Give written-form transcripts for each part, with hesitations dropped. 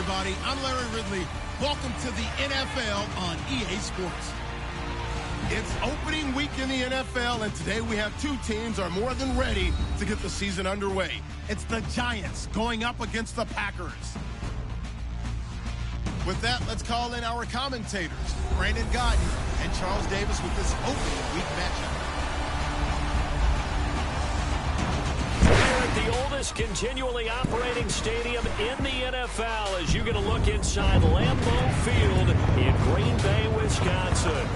everybody. I'm Larry Ridley. Welcome to the NFL on EA Sports. It's opening week in the NFL, and today we have two teams are more than ready to get the season underway. It's the Giants going up against the Packers. With that, let's call in our commentators, Brandon Gaudin and Charles Davis, with this opening week matchup. The oldest continually operating stadium in the NFL as you get a look inside Lambeau Field in Green Bay, Wisconsin.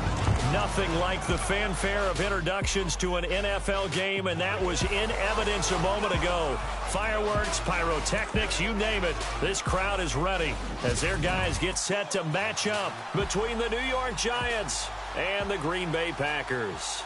Nothing like the fanfare of introductions to an NFL game, and that was in evidence a moment ago. Fireworks, pyrotechnics, you name it. This crowd is ready as their guys get set to match up between the New York Giants and the Green Bay Packers.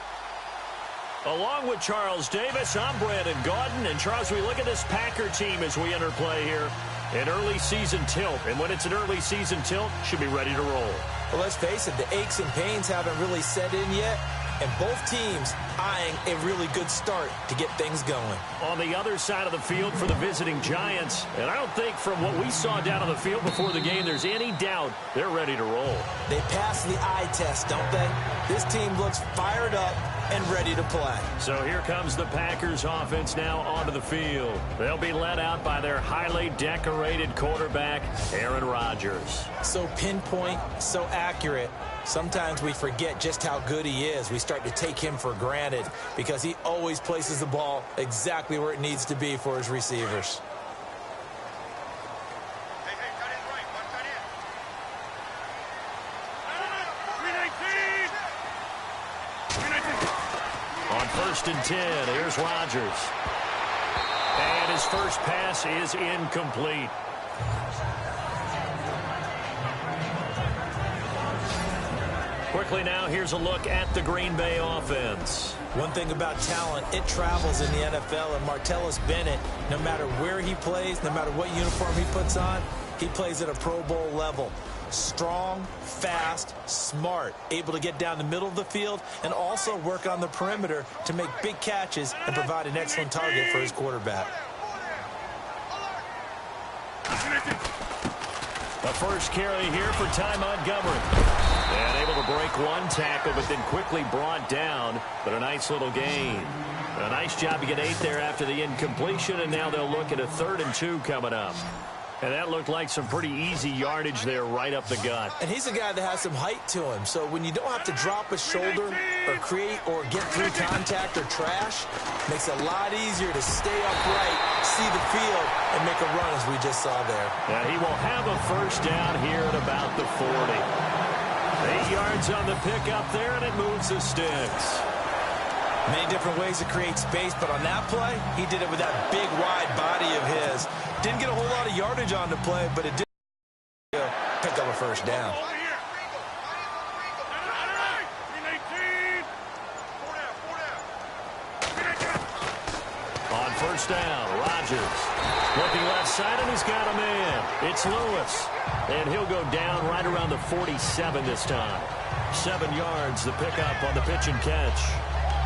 Along with Charles Davis, I'm Brandon Gaudin. And Charles, we look at this Packer team as we enter play here. An early season tilt. And when it's an early season tilt, should be ready to roll. Well, let's face it, the aches and pains haven't really set in yet. And both teams eyeing a really good start to get things going. On the other side of the field for the visiting Giants, and I don't think from what we saw down on the field before the game there's any doubt they're ready to roll. They pass the eye test, don't they? This team looks fired up and ready to play. So here comes the Packers offense now onto the field. They'll be led out by their highly decorated quarterback, Aaron Rodgers. So pinpoint, so accurate. Sometimes we forget just how good he is. We start to take him for granted because he always places the ball exactly where it needs to be for his receivers. On 1st and 10, here's Rodgers. And his first pass is incomplete. Quickly now, here's a look at the Green Bay offense. One thing about talent, it travels in the NFL, and Martellus Bennett, no matter where he plays, no matter what uniform he puts on, he plays at a Pro Bowl level. Strong, fast, smart, able to get down the middle of the field and also work on the perimeter to make big catches and provide an excellent target for his quarterback. The first carry here for Ty Montgomery. And able to break one tackle, but then quickly brought down. But a nice little gain. A nice job to get 8 there after the incompletion, and now they'll look at a 3rd and 2 coming up. And that looked like some pretty easy yardage there right up the gut. And he's a guy that has some height to him. So when you don't have to drop a shoulder or create or get through contact or trash, makes it a lot easier to stay upright, see the field, and make a run as we just saw there. And he will have a first down here at about the 40. 8 yards on the pickup there, and it moves the sticks. Many different ways to create space, but on that play, he did it with that big, wide body of his. Didn't get a whole lot of yardage on the play, but it did pick up a first down. On first down, Rodgers looking left side, and he's got a man. It's Lewis, and he'll go down right around the 47 this time. 7 yards, the pickup on the pitch and catch.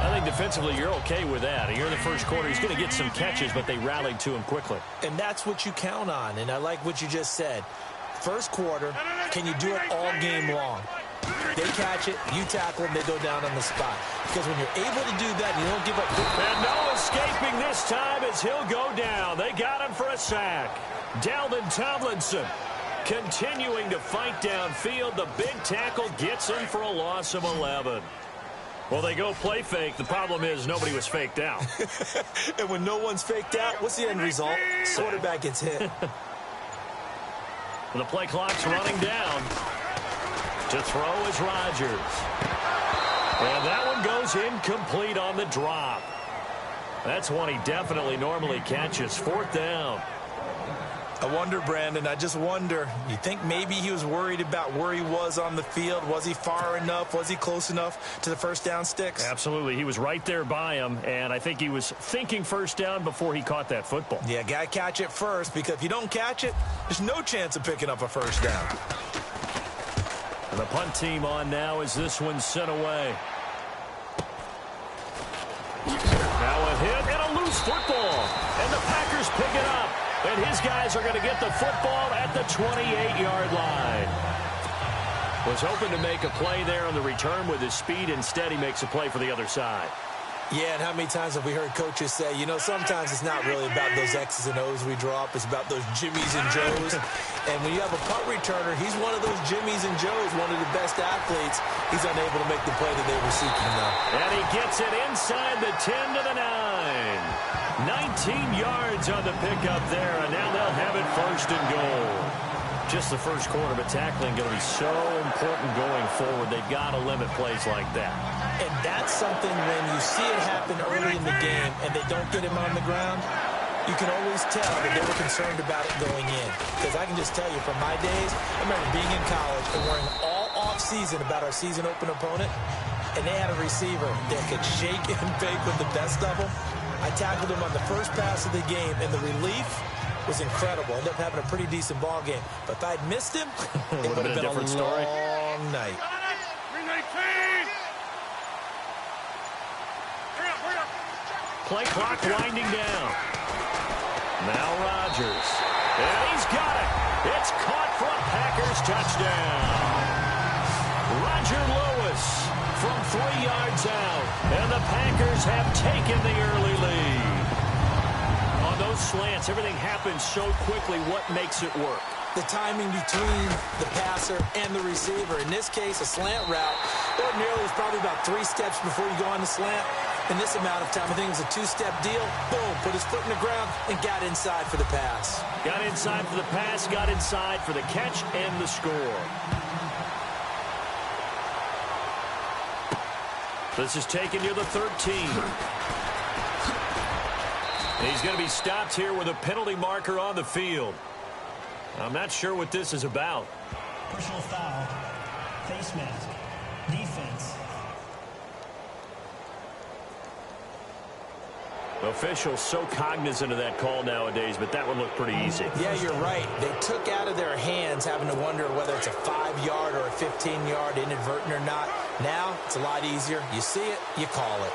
I think defensively you're okay with that. Here in the first quarter, he's going to get some catches, but they rallied to him quickly. And that's what you count on, and I like what you just said. First quarter, can you do it all game long? They catch it, you tackle them, they go down on the spot. Because when you're able to do that, you don't give up. And no escaping this time as he'll go down. They got him for a sack. Dalvin Tomlinson continuing to fight downfield. The big tackle gets him for a loss of 11. Well, they go play fake. The problem is nobody was faked out. And when no one's faked out, what's the end result? Quarterback gets hit. The play clock's running down. To throw is Rodgers. And that one goes incomplete on the drop. That's one he definitely normally catches. 4th down. I wonder, Brandon, I just wonder, you think maybe he was worried about where he was on the field? Was he far enough? Was he close enough to the first down sticks? Absolutely. He was right there by him, and I think he was thinking first down before he caught that football. Yeah, got to catch it first, because if you don't catch it, there's no chance of picking up a first down. And the punt team on now as this one's sent away. Now a hit and a loose football, and the Packers pick it up. And his guys are going to get the football at the 28-yard line. Was hoping to make a play there on the return with his speed. Instead, he makes a play for the other side. Yeah, and how many times have we heard coaches say, you know, sometimes it's not really about those X's and O's we drop. It's about those Jimmies and Joes. And when you have a punt returner, he's one of those Jimmies and Joes, one of the best athletes. He's unable to make the play that they were seeking, though. And he gets it inside the 10 to the 9. 19 yards on the pickup there, and now they'll have it first and goal. Just the first quarter, but tackling going to be so important going forward. They've got to limit plays like that. And that's something when you see it happen early in the game and they don't get him on the ground, you can always tell that they were concerned about it going in. Because I can just tell you from my days, I remember being in college and worrying all off-season about our season open opponent, and they had a receiver that could shake and bake with the best of them. I tackled him on the first pass of the game, and the relief was incredible. Ended up having a pretty decent ball game. But if I'd missed him, it would have been a different story. Long night. Play clock winding down. Now Rodgers. And he's got it. It's caught for a Packers touchdown. Roger Lewis from 3 yards out. And the Packers have taken the early lead. On those slants, everything happens so quickly. What makes it work? The timing between the passer and the receiver. In this case, a slant route. Ordinarily, it's probably about 3 steps before you go on the slant. In this amount of time, I think it was a 2-step deal. Boom, put his foot in the ground and got inside for the pass. Got inside for the pass, got inside for the catch and the score. This is taken near the 13. And he's going to be stopped here with a penalty marker on the field. I'm not sure what this is about. Personal foul, face mask, defense. Officials so cognizant of that call nowadays, but that would look pretty easy. Yeah, you're right. They took out of their hands having to wonder whether it's a 5-yard or a 15-yard inadvertent or not. Now, it's a lot easier. You see it, you call it.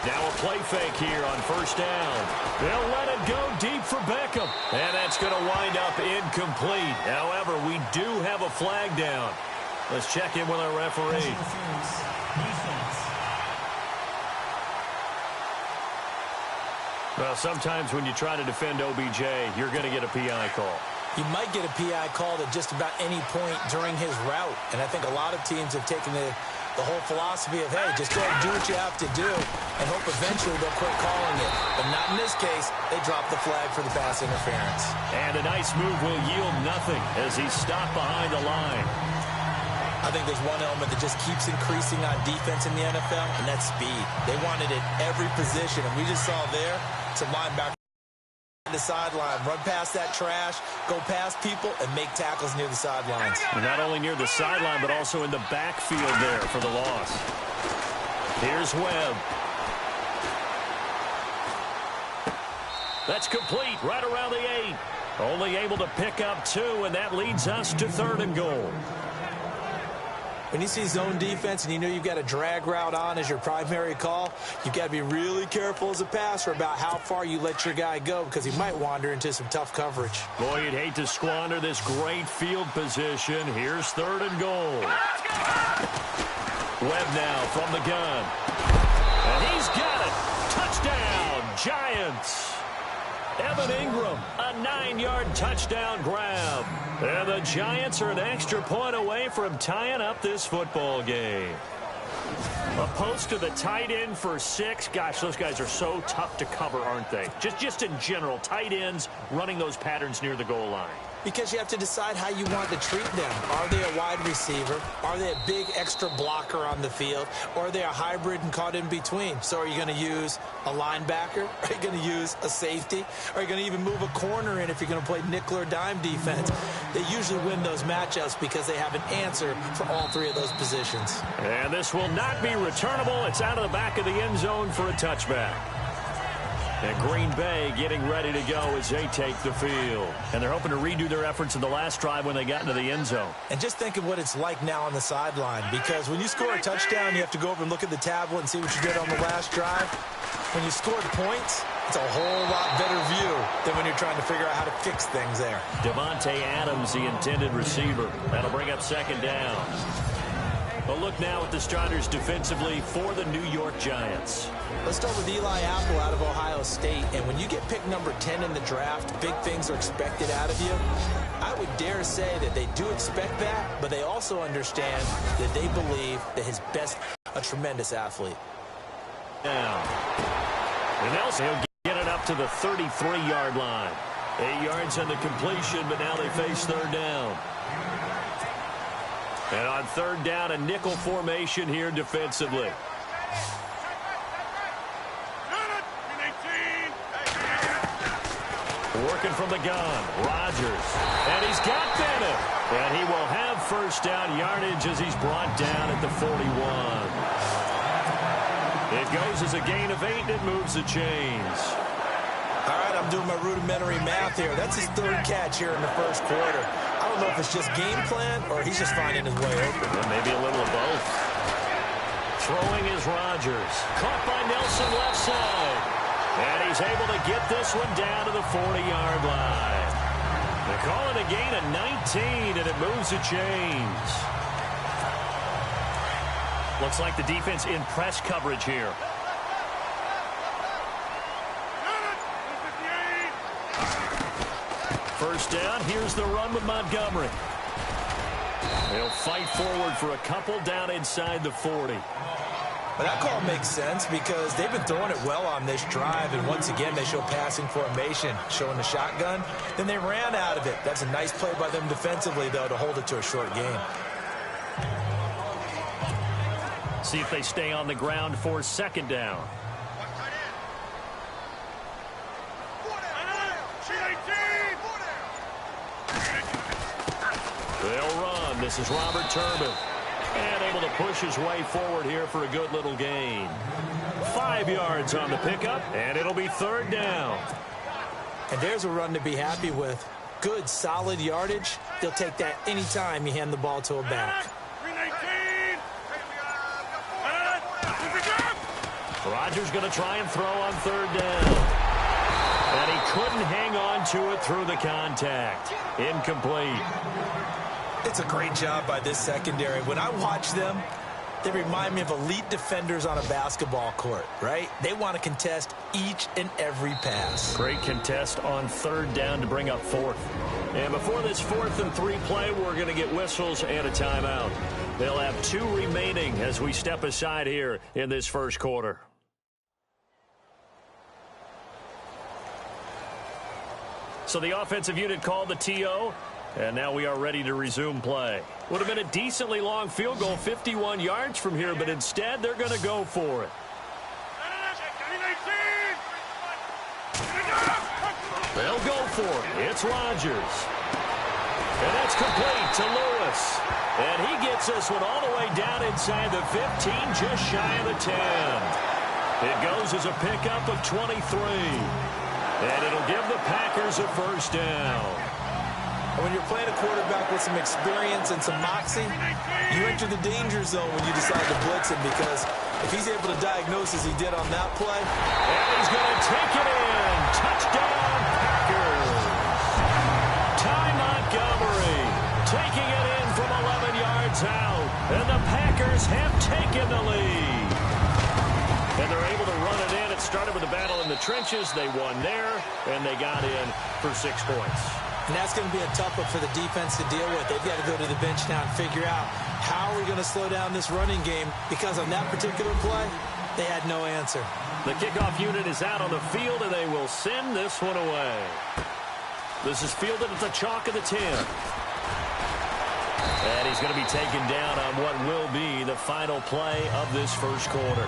Now a play fake here on first down. They'll let it go deep for Beckham. And that's going to wind up incomplete. However, we do have a flag down. Let's check in with our referee. Defense. Well, sometimes when you try to defend OBJ, you're going to get a PI call. You might get a PI called at just about any point during his route. And I think a lot of teams have taken the whole philosophy of, hey, just go and do what you have to do and hope eventually they'll quit calling it. But not in this case. They dropped the flag for the pass interference. And a nice move will yield nothing as he's stopped behind the line. I think there's one element that just keeps increasing on defense in the NFL, and that's speed. They want it at every position, and we just saw there some linebackers on the sideline, run past that trash, go past people, and make tackles near the sidelines. Not only near the sideline, but also in the backfield there for the loss. Here's Webb. That's complete right around the 8. Only able to pick up 2, and that leads us to 3rd and goal. When you see zone defense and you know you've got a drag route on as your primary call, you've got to be really careful as a passer about how far you let your guy go because he might wander into some tough coverage. Boy, you'd hate to squander this great field position. Here's 3rd and goal. Webb now from the gun. And he's got it. Touchdown, Giants. Evan Ingram, a 9-yard touchdown grab. And the Giants are an extra point away from tying up this football game. A post to the tight end for 6. Gosh, those guys are so tough to cover, aren't they? Just in general, tight ends running those patterns near the goal line. Because you have to decide how you want to treat them. Are they a wide receiver? Are they a big extra blocker on the field? Or are they a hybrid and caught in between? So are you going to use a linebacker? Are you going to use a safety? Are you going to even move a corner in if you're going to play nickel or dime defense? They usually win those matchups because they have an answer for all 3 of those positions. And this will not be returnable. It's out of the back of the end zone for a touchback. And Green Bay getting ready to go as they take the field. And they're hoping to redo their efforts in the last drive when they got into the end zone. And just think of what it's like now on the sideline. Because when you score a touchdown, you have to go over and look at the tablet and see what you did on the last drive. When you scored points, It's a whole lot better view than when you're trying to figure out how to fix things there. Devontae Adams, the intended receiver. That'll bring up second down. A look now at the starters defensively for the New York Giants. Let's start with Eli Apple out of Ohio State. And when you get picked number 10 in the draft, big things are expected out of you. I would dare say that they do expect that, but they also understand that they believe that his best, a tremendous athlete. Now, and Nelson, he'll get it up to the 33-yard line. 8 yards on the completion, but now they face third down. And on third down, a nickel formation here defensively. Working from the gun, Rodgers. And he's got Bennett. And he will have first down yardage as he's brought down at the 41. It goes as a gain of 8, and it moves the chains. All right, I'm doing my rudimentary math here. That's his third catch here in the first quarter. I don't know if it's just game plan or he's just finding his way open. Well, maybe a little of both. Throwing is Rodgers. Caught by Nelson left side. And he's able to get this one down to the 40-yard line. They call it a gain of 19, and it moves the chains. Looks like the defense in press coverage here. First down, here's the run with Montgomery. They'll fight forward for a couple down inside the 40. But that call makes sense because they've been throwing it well on this drive, and once again they show passing formation, showing the shotgun. Then they ran out of it. That's a nice play by them defensively, though, to hold it to a short gain. See if they stay on the ground for second down. They'll run. This is Robert Turbin. And able to push his way forward here for a good little gain. 5 yards on the pickup, and it'll be third down. And there's a run to be happy with. Good, solid yardage. They'll take that anytime you hand the ball to a back. Rodgers going to try and throw on third down. And he couldn't hang on to it through the contact. Incomplete. It's a great job by this secondary. When I watch them, they remind me of elite defenders on a basketball court, right? They want to contest each and every pass. Great contest on third down to bring up fourth. And before this 4th and 3 play, we're going to get whistles and a timeout. They'll have 2 remaining as we step aside here in this first quarter. So the offensive unit called the TO, and now we are ready to resume play. Would have been a decently long field goal, 51 yards from here, but instead they're going to go for it. They'll go for it. It's Rodgers. And that's complete to Lewis. And he gets this one all the way down inside the 15, just shy of the 10. It goes as a pickup of 23. And it'll give the Packers a first down. When you're playing a quarterback with some experience and some moxie, you enter the danger zone when you decide to blitz him, because if he's able to diagnose as he did on that play. And he's going to take it in. Touchdown, Packers. Ty Montgomery taking it in from 11 yards out. And the Packers have taken the lead. And they're able to run it in. It started with a battle in the trenches. They won there, and they got in for 6 points. And that's going to be a tough one for the defense to deal with. They've got to go to the bench now and figure out how are we going to slow down this running game, because on that particular play, they had no answer. The kickoff unit is out on the field, and they will send this one away. This is fielded at the chalk of the 10. And he's going to be taken down on what will be the final play of this first quarter.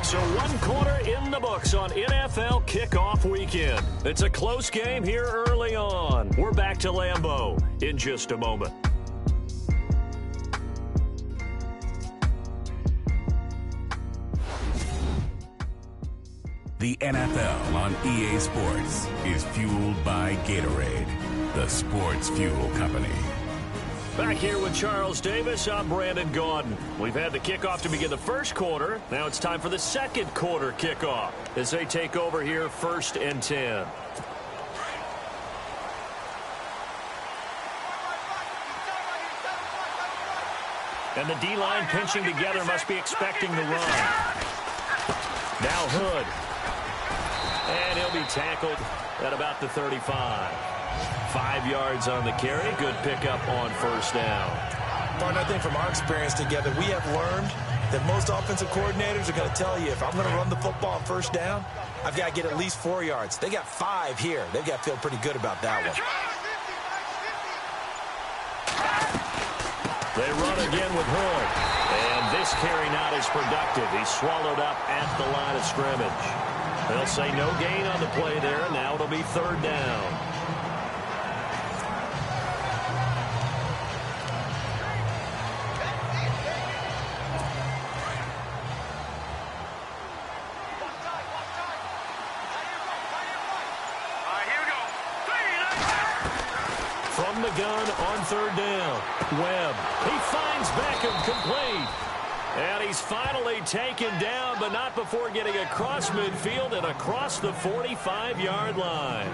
So 1 quarter in the books on NFL kickoff weekend. It's a close game here early on. We're back to Lambeau in just a moment. The NFL on EA Sports is fueled by Gatorade, the sports fuel company. Back here with Charles Davis, I'm Brandon Gaudin. We've had the kickoff to begin the first quarter. Now it's time for the second quarter kickoff as they take over here 1st and 10. And the D-line pinching together must be expecting the run. Now Hood. And he'll be tackled at about the 35. 5 yards on the carry. Good pickup on 1st down. Partner, I think from our experience together, we have learned that most offensive coordinators are going to tell you, if I'm going to run the football on 1st down, I've got to get at least 4 yards. They got 5 here. They've got to feel pretty good about that one. They run again with Hood. And this carry not as productive. He's swallowed up at the line of scrimmage. They'll say no gain on the play there. Now it'll be 3rd down. From the gun on 3rd down. Webb. He finds Beckham complete. And he's finally taken down, but not before getting across midfield and across the 45-yard line.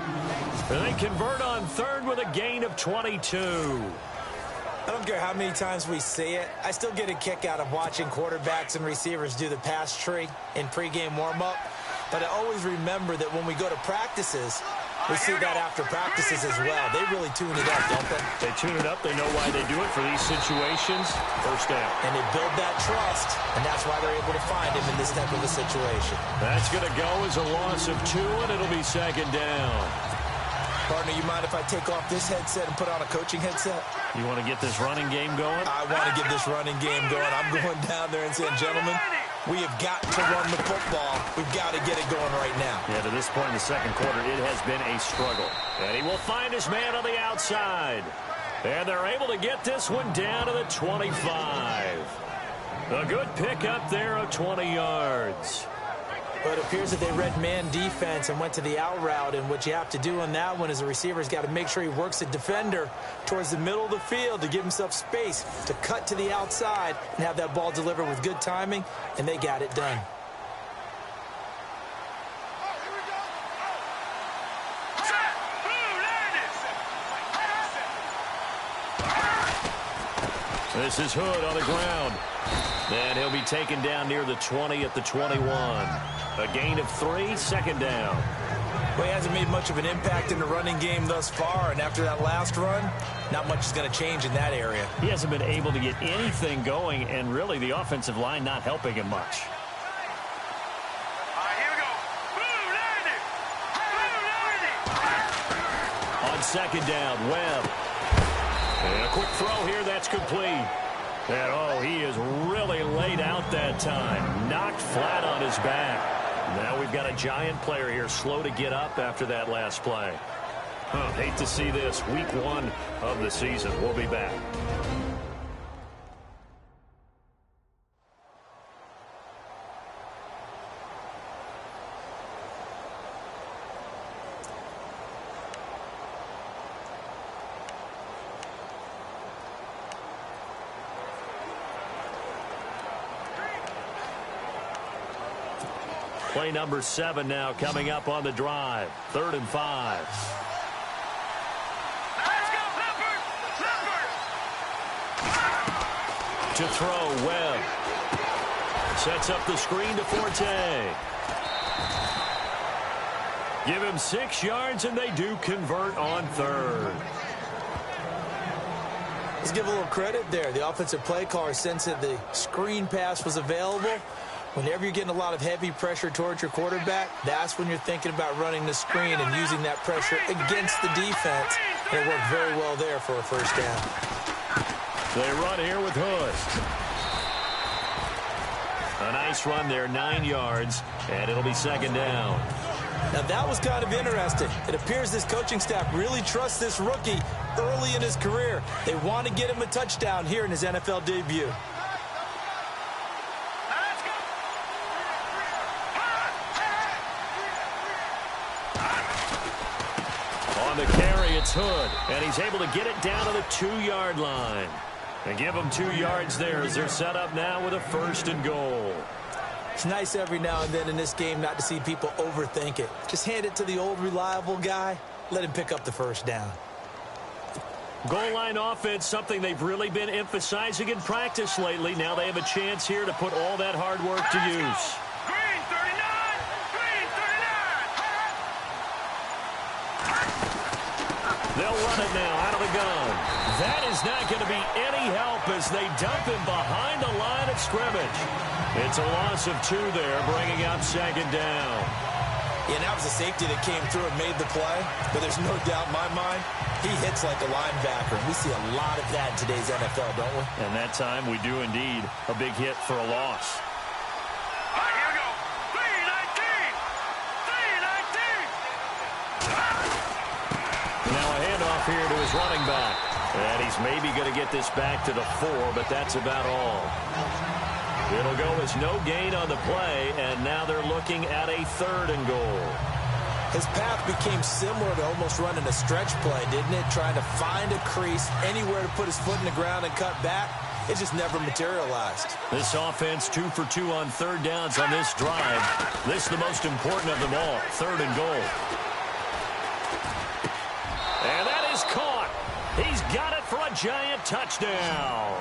And they convert on 3rd with a gain of 22. I don't care how many times we see it. I still get a kick out of watching quarterbacks and receivers do the pass tree in pregame warm-up. But I always remember that when we go to practices, we see that after practices as well. They really tune it up, don't they? They tune it up. They know why they do it for these situations. 1st down. And they build that trust, and that's why they're able to find him in this type of a situation. That's going to go as a loss of 2, and it'll be 2nd down. Partner, you mind if I take off this headset and put on a coaching headset? You want to get this running game going? I want to get this running game going. I'm going down there and saying, gentlemen, we have got to run the football. We've got to get it going right now. Yeah, to this point in the second quarter, it has been a struggle. And he will find his man on the outside. And they're able to get this one down to the 25. A good pickup there of 20 yards. But it appears that they read man defense and went to the out route. And what you have to do on that one is the receiver's got to make sure he works the defender towards the middle of the field to give himself space to cut to the outside and have that ball delivered with good timing. And they got it done. This is Hood on the ground. And he'll be taken down near the 20 at the 21. A gain of 3, 2nd down. Well, he hasn't made much of an impact in the running game thus far, and after that last run, not much is going to change in that area. He hasn't been able to get anything going, and really the offensive line not helping him much. Here we go. On 2nd down, Webb. And a quick throw here, that's complete. And, oh, he is really laid out that time. Knocked flat on his back. Now we've got a giant player here, slow to get up after that last play. Hate to see this. Week 1 of the season. We'll be back. Play number 7 now coming up on the drive. 3rd and 5. Let's go, Clifford! To throw, Webb. Sets up the screen to Forte. Give him 6 yards, and they do convert on 3rd. Let's give a little credit there. The offensive play caller sensed that the screen pass was available. Whenever you're getting a lot of heavy pressure towards your quarterback, that's when you're thinking about running the screen and using that pressure against the defense. And it worked very well there for a 1st down. They run here with Hood. A nice run there, 9 yards, and it'll be 2nd down. Now, that was kind of interesting. It appears this coaching staff really trusts this rookie early in his career. They want to get him a touchdown here in his NFL debut. On the carry, it's Hood, and he's able to get it down to the 2-yard line. And give them 2 yards there as they're set up now with a 1st and goal. It's nice every now and then in this game not to see people overthink it. Just hand it to the old reliable guy. Let him pick up the 1st down. Goal line offense, something they've really been emphasizing in practice lately. Now they have a chance here to put all that hard work to use. Green 39! Green 39! They'll run it now out of the gun. That is not going to be any help as they dump him behind the line of scrimmage. It's a loss of 2 there, bringing up 2nd down. Yeah, that was a safety that came through and made the play, but there's no doubt in my mind, he hits like a linebacker. We see a lot of that in today's NFL, don't we? And that time we do indeed. A big hit for a loss. All right, here we go. 3-19! 3-19! Now a handoff here to his running back. And he's maybe going to get this back to the 4, but that's about all. It'll go as no gain on the play, and now they're looking at a 3rd and goal. His path became similar to almost running a stretch play, didn't it? Trying to find a crease, anywhere to put his foot in the ground and cut back. It just never materialized. This offense 2 for 2 on 3rd downs on this drive. This is the most important of them all, 3rd and goal. And that is caught. He's got it for a giant touchdown.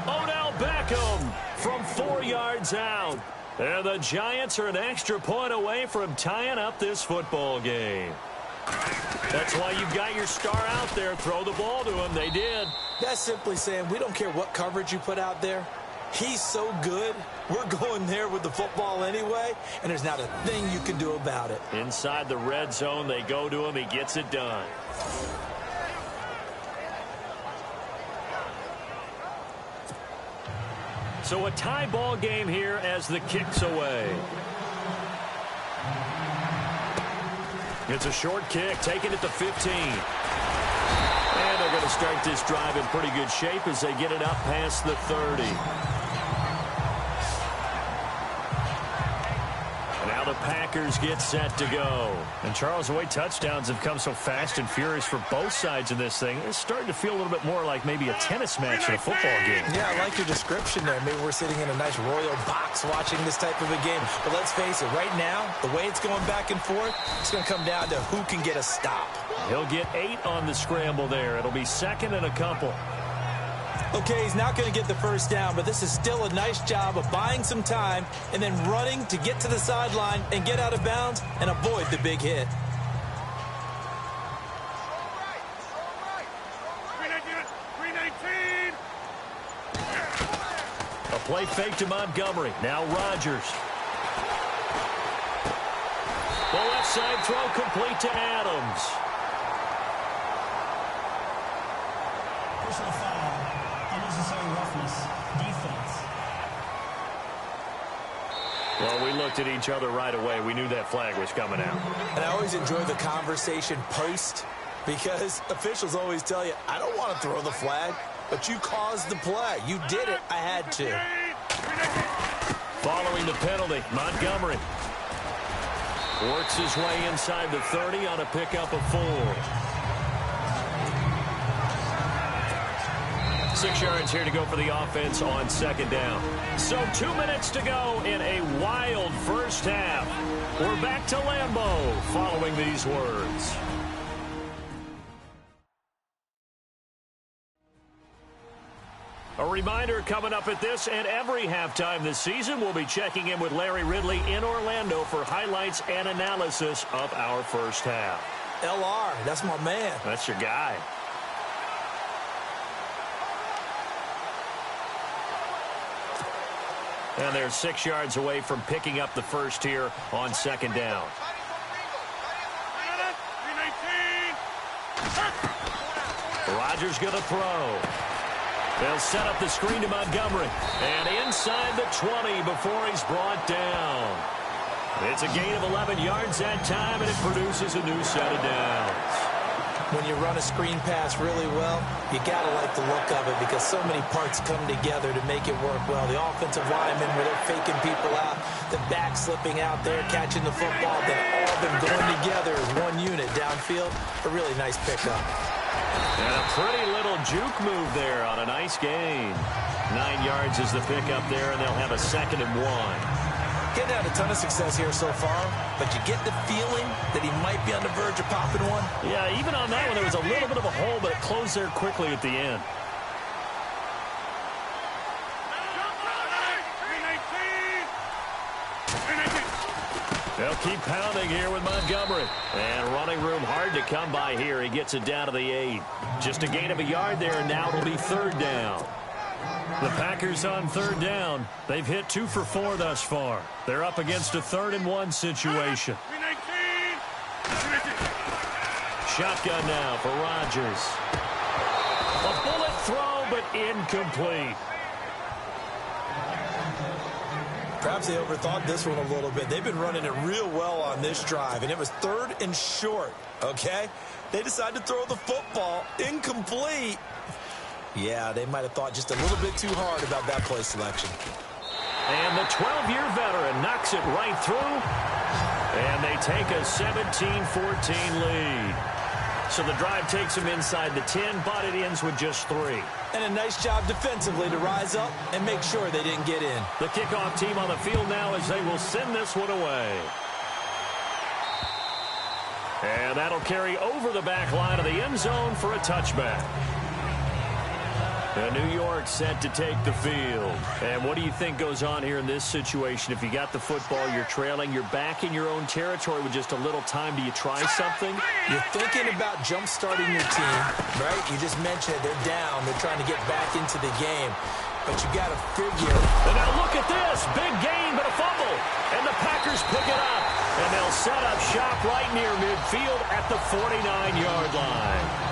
Odell Beckham from 4 yards out. And the Giants are an extra point away from tying up this football game. That's why you've got your star out there. Throw the ball to him. They did. That's simply saying we don't care what coverage you put out there. He's so good, we're going there with the football anyway, and there's not a thing you can do about it. Inside the red zone, they go to him. He gets it done. So a tie ball game here as the kick's away. It's a short kick, taking it to 15. And they're going to start this drive in pretty good shape as they get it up past the 30. Now the Packers get set to go. And Charles, the way touchdowns have come so fast and furious for both sides of this thing, it's starting to feel a little bit more like maybe a tennis match in a football game. Yeah, I like your description there. Maybe we're sitting in a nice royal box watching this type of a game. But let's face it, right now, the way it's going back and forth, it's going to come down to who can get a stop. He'll get 8 on the scramble there. It'll be 2nd and a couple. Okay, he's not going to get the 1st down, but this is still a nice job of buying some time and then running to get to the sideline and get out of bounds and avoid the big hit. A play fake to Montgomery. Now Rodgers. The left side throw complete to Adams. Personal foul. Unnecessary roughness. Defense. Well, we looked at each other right away. We knew that flag was coming out. And I always enjoy the conversation post because officials always tell you, I don't want to throw the flag, but you caused the play. You did it. I had to. Following the penalty, Montgomery works his way inside the 30 on a pickup of 4. 6 yards here to go for the offense on 2nd down. So 2 minutes to go in a wild first half. We're back to Lambeau following these words. A reminder coming up at this and every halftime this season, we'll be checking in with Larry Ridley in Orlando for highlights and analysis of our first half. LR, that's my man. That's your guy. And they're 6 yards away from picking up the first here on 2nd down. Rodgers going to throw. They'll set up the screen to Montgomery. And inside the 20 before he's brought down. It's a gain of 11 yards that time, and it produces a new set of downs. When you run a screen pass really well, you got to like the look of it because so many parts come together to make it work well. The offensive linemen, where they're faking people out, the back slipping out there, catching the football, they've all been going together as one unit downfield. A really nice pickup. And a pretty little juke move there on a nice gain. 9 yards is the pickup there, and they'll have a 2nd and 1. Getting out a ton of success here so far, but you get the feeling that he might be on the verge of popping one. Yeah, even on that one, there was a little bit of a hole, but it closed there quickly at the end. They'll keep pounding here with Montgomery. And running room hard to come by here. He gets it down to the 8. Just a gain of a yard there, and now it'll be 3rd down. The Packers on 3rd down. They've hit 2 for 4 thus far. They're up against a 3rd and 1 situation. Shotgun now for Rodgers. A bullet throw, but incomplete. Perhaps they overthought this one a little bit. They've been running it real well on this drive, and it was 3rd and short, okay? They decided to throw the football incomplete. Yeah, they might have thought just a little bit too hard about that play selection. And the 12-year veteran knocks it right through, and they take a 17-14 lead. So the drive takes them inside the 10, but it ends with just 3. And a nice job defensively to rise up and make sure they didn't get in. The kickoff team on the field now as they will send this one away. And that'll carry over the back line of the end zone for a touchback. And New York set to take the field. And what do you think goes on here in this situation? If you got the football, you're trailing, you're back in your own territory with just a little time. Do you try something? You're thinking about jump-starting your team, right? You just mentioned they're down. They're trying to get back into the game. But you got to figure. And now look at this. Big gain, but a fumble. And the Packers pick it up. And they'll set up shop right near midfield at the 49-yard line.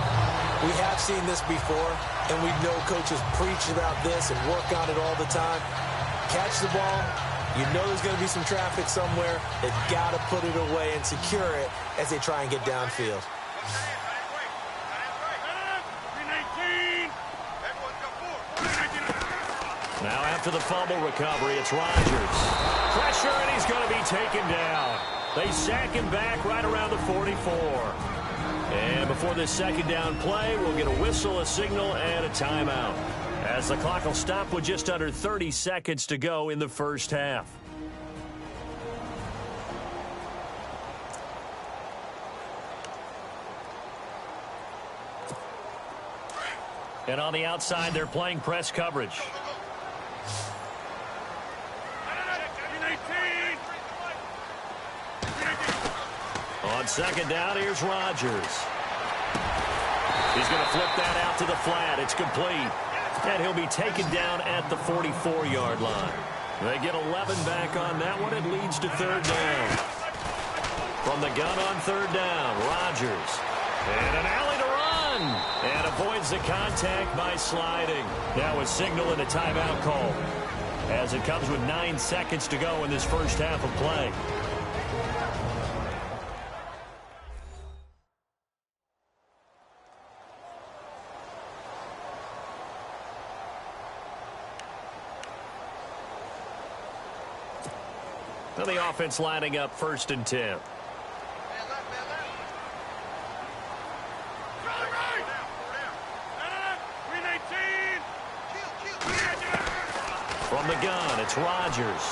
We have seen this before, and we know coaches preach about this and work on it all the time. Catch the ball. You know there's going to be some traffic somewhere. They've got to put it away and secure it as they try and get downfield. Now after the fumble recovery, it's Rodgers. Pressure, and he's going to be taken down. They sack him back right around the 44. And before this 2nd down play, we'll get a whistle, a signal, and a timeout, as the clock will stop with just under 30 seconds to go in the first half. And on the outside, they're playing press coverage. On 2nd down, here's Rodgers. He's going to flip that out to the flat. It's complete. And he'll be taken down at the 44-yard line. They get 11 back on that one. It leads to 3rd down. From the gun on 3rd down, Rodgers. And an alley to run. And avoids the contact by sliding. Now a signal and a timeout call, as it comes with 9 seconds to go in this first half of play. Now the offense lining up 1st and 10. From the gun, it's Rodgers.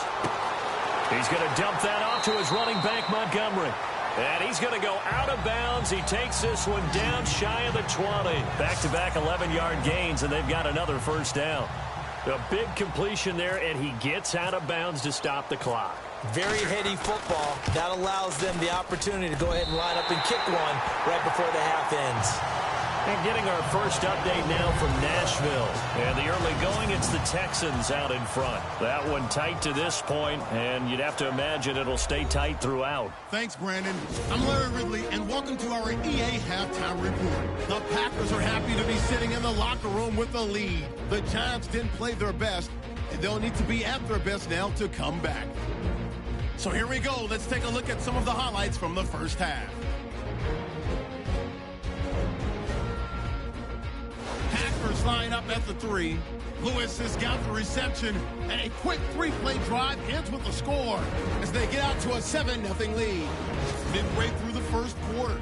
He's going to dump that off to his running back, Montgomery. And he's going to go out of bounds. He takes this one down shy of the 20. Back-to-back 11-yard gains, and they've got another 1st down. A big completion there, and he gets out of bounds to stop the clock. Very heady football. That allows them the opportunity to go ahead and line up and kick one right before the half ends. And getting our first update now from Nashville. And the early going, it's the Texans out in front. That one tight to this point, and you'd have to imagine it'll stay tight throughout. Thanks, Brandon. I'm Larry Ridley, and welcome to our EA Halftime Report. The Packers are happy to be sitting in the locker room with the lead. The Giants didn't play their best, and they'll need to be at their best now to come back. So here we go. Let's take a look at some of the highlights from the first half. Packers line up at the 3. Lewis has got the reception, and a quick 3-play drive ends with a score as they get out to a 7-0 lead. Midway through the first quarter,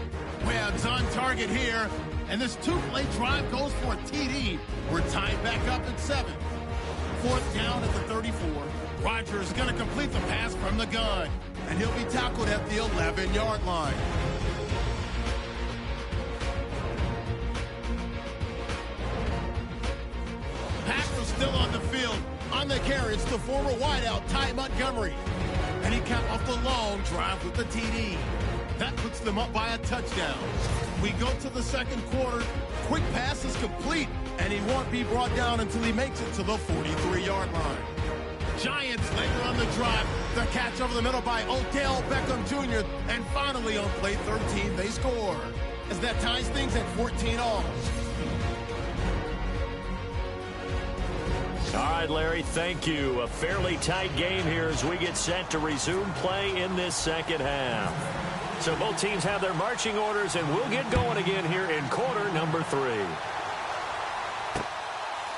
Runs on target here, and this two-play drive goes for a TD. We're tied back up at 7. 4th down at the 34. Rodgers is going to complete the pass from the gun, and he'll be tackled at the 11-yard line. Packers still on the field. On the carry, it's the former wideout, Ty Montgomery. And he capped off the long drive with the TD. That puts them up by a touchdown. We go to the second quarter. Quick pass is complete, and he won't be brought down until he makes it to the 43-yard line. Giants later on the drive. The catch over the middle by Odell Beckham Jr. And finally on play 13, they score. As that ties things at 14 all. All right, Larry, thank you. A fairly tight game here as we get set to resume play in this second half. So both teams have their marching orders, and we'll get going again here in quarter number 3.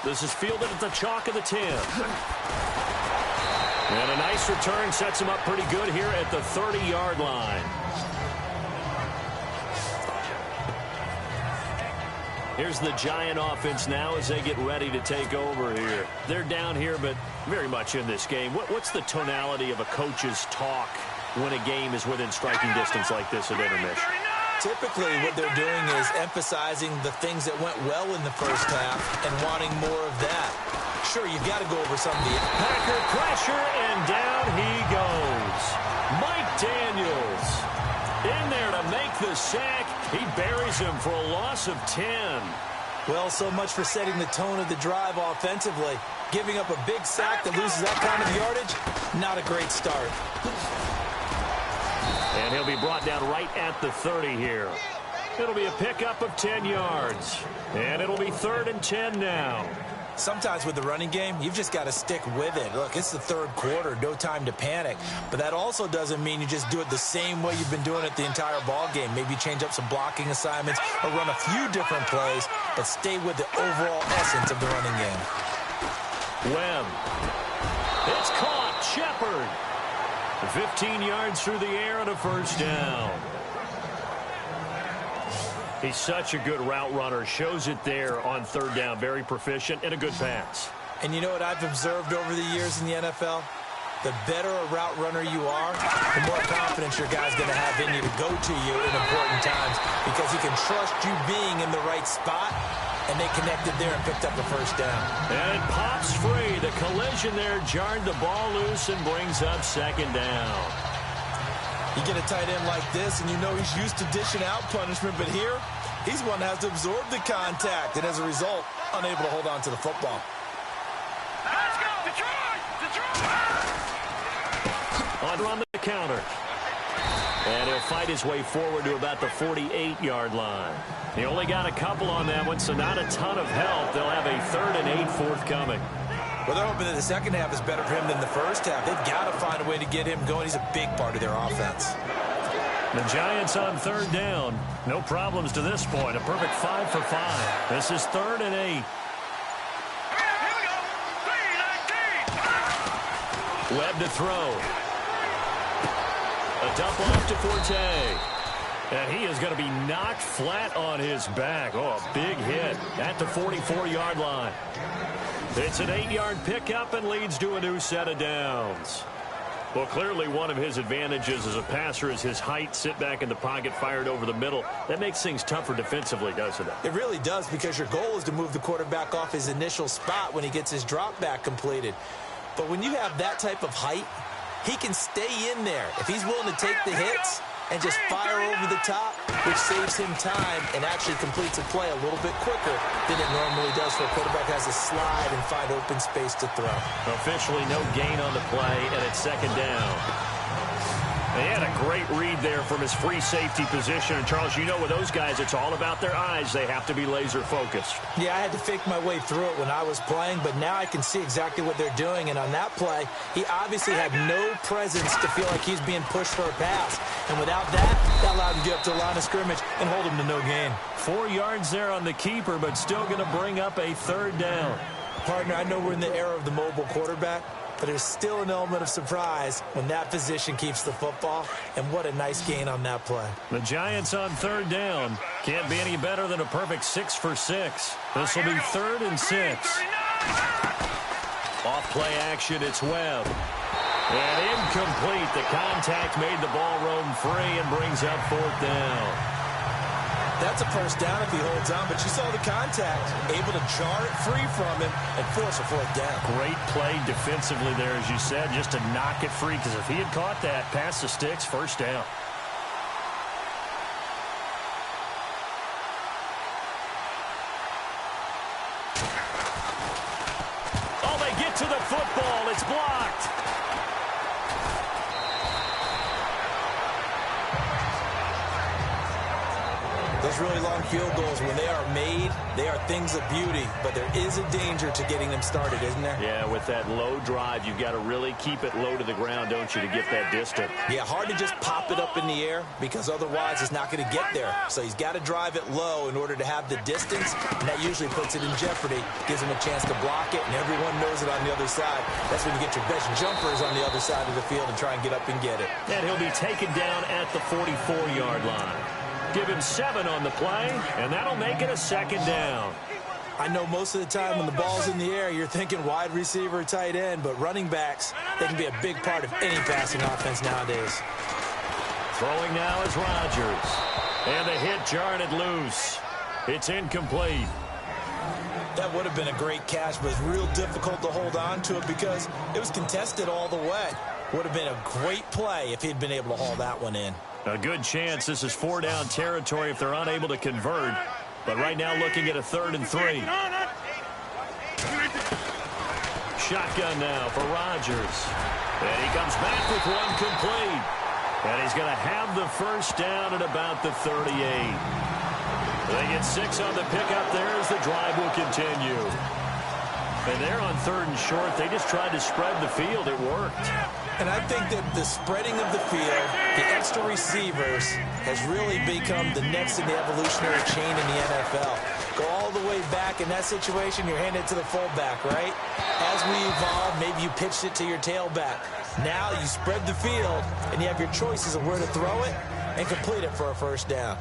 This is fielded at the chalk of the 10. And a nice return sets him up pretty good here at the 30-yard line. Here's the Giant offense now as they get ready to take over here. They're down here, but very much in this game. What's the tonality of a coach's talk when a game is within striking distance like this at intermission? Typically, what they're doing is emphasizing the things that went well in the first half and wanting more of that. Sure, you've got to go over some of the... Packer pressure, and down he goes. Mike Daniels in there to make the sack. He buries him for a loss of 10. Well, so much for setting the tone of the drive offensively. Giving up a big sack that loses that kind of yardage, not a great start. And he'll be brought down right at the 30 here. It'll be a pickup of 10 yards. And it'll be 3rd and 10 now. Sometimes with the running game, you've just got to stick with it. Look, it's the third quarter, no time to panic. But that also doesn't mean you just do it the same way you've been doing it the entire ball game. Maybe change up some blocking assignments or run a few different plays, but stay with the overall essence of the running game. Webb. It's caught. Shepard. 15 yards through the air and a first down. He's such a good route runner. Shows it there on 3rd down. Very proficient and a good pass. And you know what I've observed over the years in the NFL? The better a route runner you are, the more confidence your guy's going to have in you to go to you in important times because he can trust you being in the right spot, and they connected there and picked up a first down. And it pops free. The collision there jarred the ball loose and brings up 2nd down. You get a tight end like this, and you know he's used to dishing out punishment, but here, he's one that has to absorb the contact, and as a result, unable to hold on to the football. Let's go, Detroit! Detroit! On the counter. And he'll fight his way forward to about the 48-yard line. He only got a couple on that one, so not a ton of help. They'll have a 3rd and 8 forthcoming. Well, they're hoping that the second half is better for him than the first half. They've got to find a way to get him going. He's a big part of their offense. The Giants on 3rd down. No problems to this point. A perfect 5 for 5. This is 3rd and 8. Here we go! 3-19! Webb to throw. A dump off to Forte. And he is going to be knocked flat on his back. Oh, a big hit at the 44-yard line. It's an 8-yard pickup and leads to a new set of downs. Well, clearly one of his advantages as a passer is his height. Sit back in the pocket, fired over the middle. That makes things tougher defensively, doesn't it? It really does, because your goal is to move the quarterback off his initial spot when he gets his drop back completed. But when you have that type of height, he can stay in there. If he's willing to take the hits and just fire over the top, which saves him time and actually completes a play a little bit quicker than it normally does for a quarterback has to slide and find open space to throw. Officially no gain on the play, and it's 2nd down. They had a great read there from his free safety position. And, Charles, you know with those guys, it's all about their eyes. They have to be laser-focused. Yeah, I had to fake my way through it when I was playing, but now I can see exactly what they're doing. And on that play, he obviously had no presence to feel like he's being pushed for a pass. And without that, that allowed him to get up to the line of scrimmage and hold him to no gain. 4 yards there on the keeper, but still going to bring up a 3rd down. Partner, I know we're in the era of the mobile quarterback, but there's still an element of surprise when that position keeps the football, and what a nice gain on that play. The Giants on third down. Can't be any better than a perfect 6 for 6. This will be 3rd and 6. Off play action, it's Webb. And incomplete. The contact made the ball roam free and brings up 4th down. That's a first down if he holds on, but you saw the contact. Able to jar it free from him and force a 4th down. Great play defensively there, as you said, just to knock it free, because if he had caught that, past the sticks, first down. Oh, they get to the football. It's blocked. Those really long field goals, when they are made, they are things of beauty, but there is a danger to getting them started, isn't there? Yeah, with that low drive, you've got to really keep it low to the ground, don't you, to get that distance. Yeah, hard to just pop it up in the air, because otherwise it's not going to get there. So he's got to drive it low in order to have the distance, and that usually puts it in jeopardy, gives him a chance to block it, and everyone knows it on the other side. That's when you get your best jumpers on the other side of the field and try and get up and get it. And he'll be taken down at the 44-yard line. Give him 7 on the play, and that'll make it a 2nd down. I know most of the time when the ball's in the air, you're thinking wide receiver, tight end, but running backs, they can be a big part of any passing offense nowadays. Throwing now is Rodgers. And the hit jarred it loose. It's incomplete. That would have been a great catch, but it's real difficult to hold on to it because it was contested all the way. Would have been a great play if he'd been able to haul that one in. A good chance this is 4-down territory if they're unable to convert. But right now looking at a 3rd and 3. Shotgun now for Rodgers. And he comes back with one complete. And he's going to have the first down at about the 38. They get 6 on the pickup there as the drive will continue. And they're on 3rd and short. They just tried to spread the field. It worked. And I think that the spreading of the field, the extra receivers, has really become the next in the evolutionary chain in the NFL. Go all the way back in that situation, you're handed to the fullback, right? As we evolve, maybe you pitched it to your tailback. Now you spread the field, and you have your choices of where to throw it and complete it for a first down.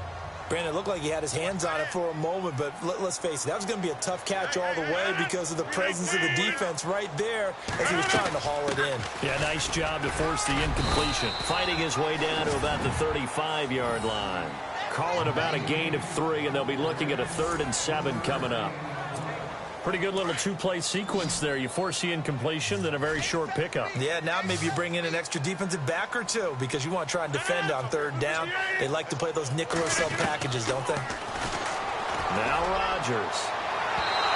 Brandon, it looked like he had his hands on it for a moment, but let's face it, that was going to be a tough catch all the way because of the presence of the defense right there as he was trying to haul it in. Yeah, nice job to force the incompletion. Fighting his way down to about the 35-yard line. Call it about a gain of 3, and they'll be looking at a 3rd and 7 coming up. Pretty good little 2-play sequence there. You force the incompletion, then a very short pickup. Yeah, now maybe you bring in an extra defensive back or 2 because you want to try and defend on 3rd down. They like to play those nickel or sub packages, don't they? Now Rodgers.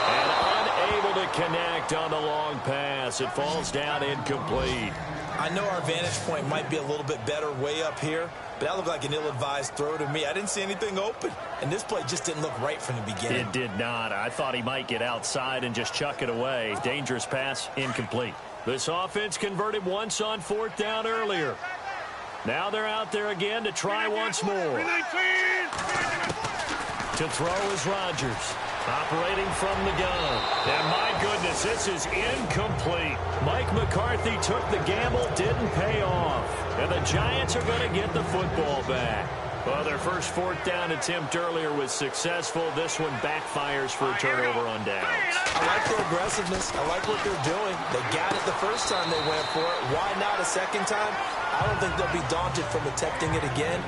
And unable to connect on the long pass. It falls down incomplete. I know our vantage point might be a little bit better way up here, but that looked like an ill-advised throw to me. I didn't see anything open, and this play just didn't look right from the beginning. It did not. I thought he might get outside and just chuck it away. Dangerous pass, incomplete. This offense converted once on 4th down earlier. Now they're out there again to try once more. To throw is Rodgers. Operating from the gun. And my goodness, this is incomplete. Mike McCarthy took the gamble, didn't pay off. And the Giants are going to get the football back. Well, their first 4th down attempt earlier was successful. This one backfires for a turnover on downs. I like their aggressiveness. I like what they're doing. They got it the first time they went for it. Why not a second time? I don't think they'll be daunted from attempting it again.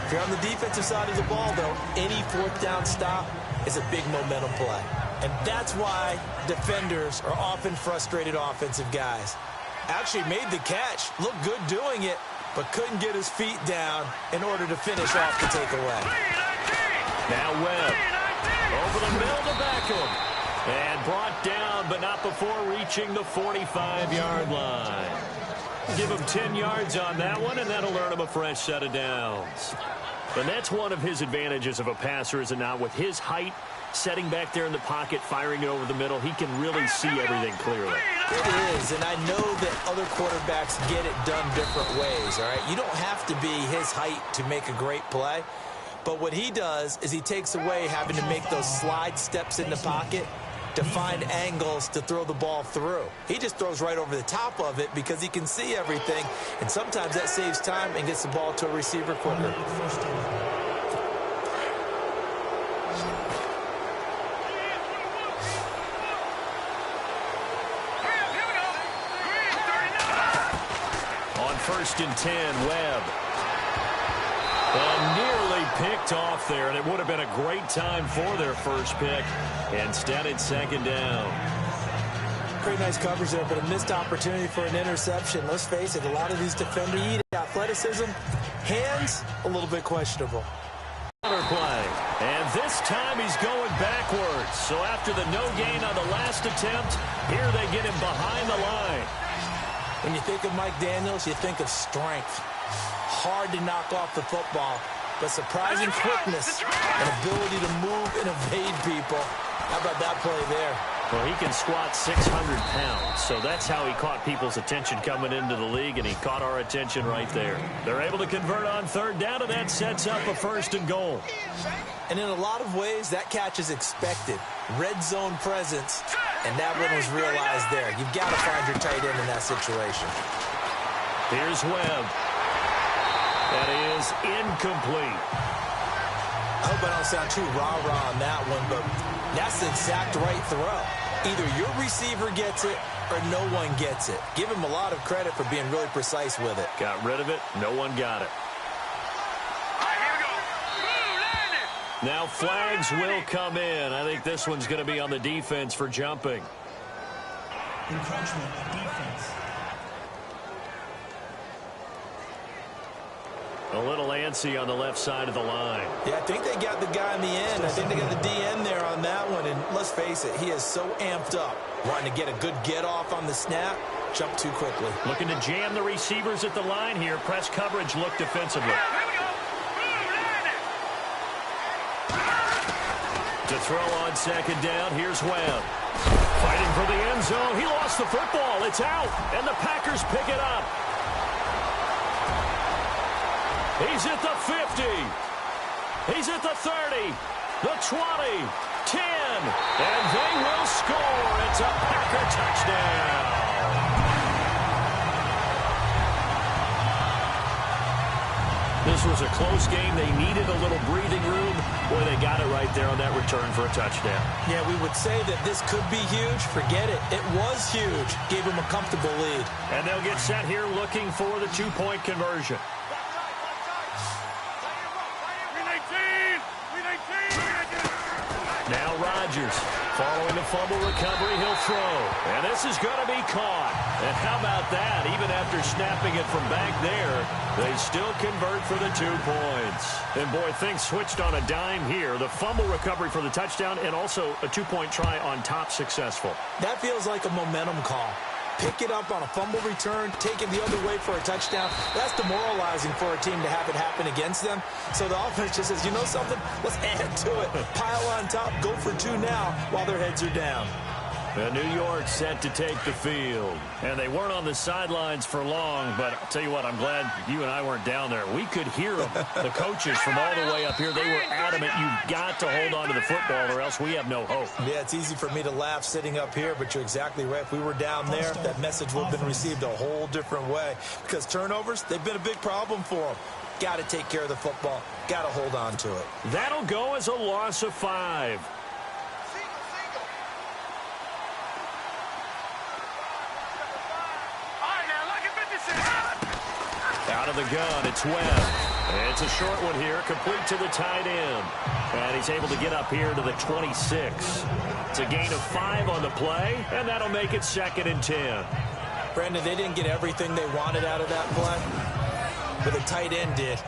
If you're on the defensive side of the ball, though, any 4th down stop is a big momentum play. And that's why defenders are often frustrated offensive guys. Actually made the catch, looked good doing it, but couldn't get his feet down in order to finish off the takeaway. Now Webb. Over the middle to Beckham. And brought down, but not before reaching the 45-yard line. Give him 10 yards on that one, and that'll earn him a fresh set of downs. And that's one of his advantages of a passer, is it not? With his height, setting back there in the pocket, firing it over the middle, he can really see everything clearly. It is, and I know that other quarterbacks get it done different ways, all right? You don't have to be his height to make a great play, but what he does is he takes away having to make those slide steps in the pocket to find angles to throw the ball through. He just throws right over the top of it because he can see everything, and sometimes that saves time and gets the ball to a receiver quicker. First down. First and 10, Webb. And nearly picked off there, and it would have been a great time for their first pick. Instead, it's second down. Pretty nice coverage there, but a missed opportunity for an interception. Let's face it, a lot of these defenders need athleticism. Hands, a little bit questionable. Play. And this time he's going backwards. So after the no gain on the last attempt, here they get him behind the line. When you think of Mike Daniels, you think of strength. Hard to knock off the football, but surprising quickness and ability to move and evade people. How about that play there? Well, he can squat 600 pounds, so that's how he caught people's attention coming into the league, and he caught our attention right there. They're able to convert on third down, and that sets up a first and goal. And in a lot of ways, that catch is expected. Red zone presence, and that one was realized there. You've got to find your tight end in that situation. Here's Webb. That is incomplete. I hope I don't sound too rah-rah on that one, but that's the exact right throw. Either your receiver gets it or no one gets it. Give him a lot of credit for being really precise with it. Got rid of it. No one got it. Now flags will come in. I think this one's going to be on the defense for jumping. Encroachment, defense. A little antsy on the left side of the line. Yeah, I think they got the guy in the end. I think they got the DN there on that one. And let's face it, he is so amped up. Wanting to get a good get-off on the snap, jump too quickly. Looking to jam the receivers at the line here. Press coverage look defensively. To throw on second down, here's Webb. Fighting for the end zone. He lost the football. It's out, and the Packers pick it up. He's at the 50. He's at the 30, the 20, 10, and they will score. It's a Packer touchdown. This was a close game. They needed a little breathing room. Boy, they got it right there on that return for a touchdown. Yeah, we would say that this could be huge. Forget it. It was huge. Gave them a comfortable lead. And they'll get set here looking for the two-point conversion. Now Rodgers, following the fumble recovery, he'll throw. And this is going to be caught. And how about that? Even after snapping it from back there, they still convert for the 2 points. And boy, things switched on a dime here. The fumble recovery for the touchdown and also a 2-point try on top successful. That feels like a momentum call. Pick it up on a fumble return, take it the other way for a touchdown. That's demoralizing for a team to have it happen against them. So the offense just says, you know something? Let's add to it. Pile on top, go for 2 now while their heads are down. And New York set to take the field. And they weren't on the sidelines for long, but I'll tell you what, I'm glad you and I weren't down there. We could hear them, the coaches from all the way up here. They were adamant, you've got to hold on to the football or else we have no hope. Yeah, it's easy for me to laugh sitting up here, but you're exactly right. If we were down there, that message would have been received a whole different way. Because turnovers, they've been a big problem for them. Got to take care of the football. Got to hold on to it. That'll go as a loss of 5. Out of the gun, it's Webb. It's a short one here, complete to the tight end. And he's able to get up here to the 26. It's a gain of 5 on the play, and that'll make it 2nd and 10. Brandon, they didn't get everything they wanted out of that play, but the tight end did.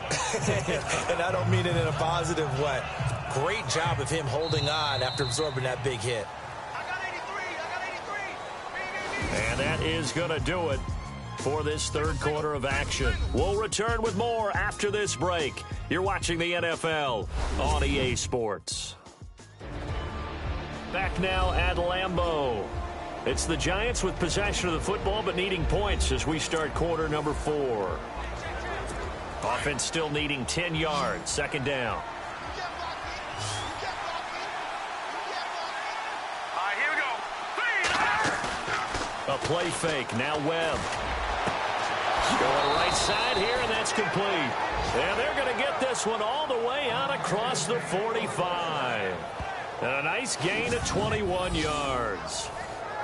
And I don't mean it in a positive way. Great job of him holding on after absorbing that big hit. And that is going to do it for this third quarter of action. We'll return with more after this break. You're watching the NFL on EA Sports. Back now at Lambeau. It's the Giants with possession of the football but needing points as we start quarter number 4. Offense still needing 10 yards. Second down. Here we go. A play fake. Now Webb. Going right side here, and that's complete. And they're going to get this one all the way out across the 45. And a nice gain of 21 yards.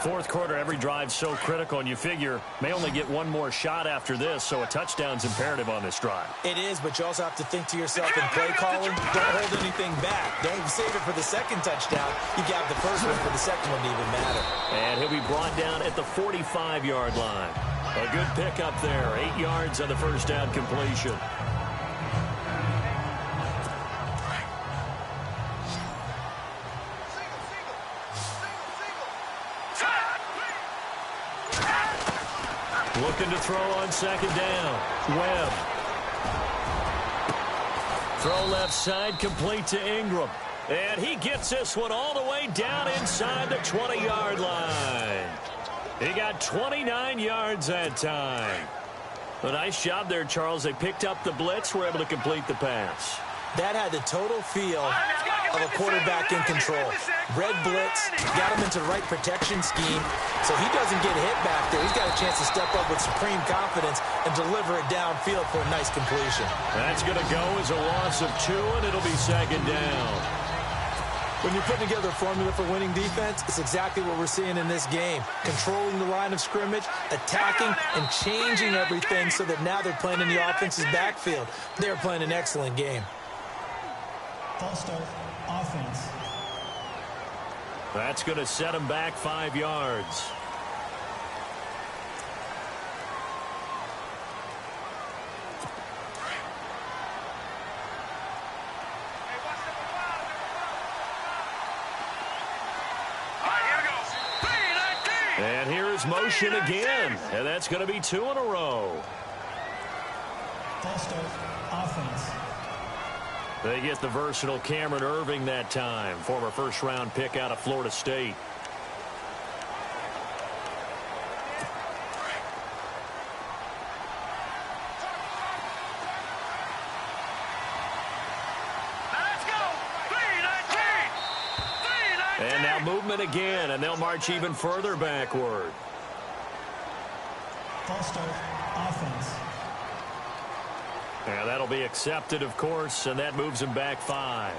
Fourth quarter, every drive so critical, and you figure may only get one more shot after this, so a touchdown's imperative on this drive. It is, but you also have to think to yourself in play calling, don't hold anything back. Don't save it for the second touchdown. You got the first one for the second one to even matter. And he'll be brought down at the 45-yard line. A good pickup there, 8 yards on the first down completion. Looking to throw on second down. Webb. Throw left side, complete to Ingram. And he gets this one all the way down inside the 20-yard line. He got 29 yards that time. A nice job there, Charles. They picked up the blitz, were able to complete the pass. That had the total feel of a quarterback in control. Red blitz, got him into the right protection scheme, so he doesn't get hit back there. He's got a chance to step up with supreme confidence and deliver it downfield for a nice completion. That's going to go as a loss of 2, and it'll be second down. When you're putting together a formula for winning defense, it's exactly what we're seeing in this game. Controlling the line of scrimmage, attacking, and changing everything so that now they're playing in the offense's backfield. They're playing an excellent game. False start, offense. That's going to set him back 5 yards. And here's motion again, and that's going to be 2 in a row. False start, offense. They get the versatile Cameron Irving that time, former first-round pick out of Florida State. And now movement again, and they'll march even further backward. False start, offense. And that'll be accepted, of course, and that moves him back 5.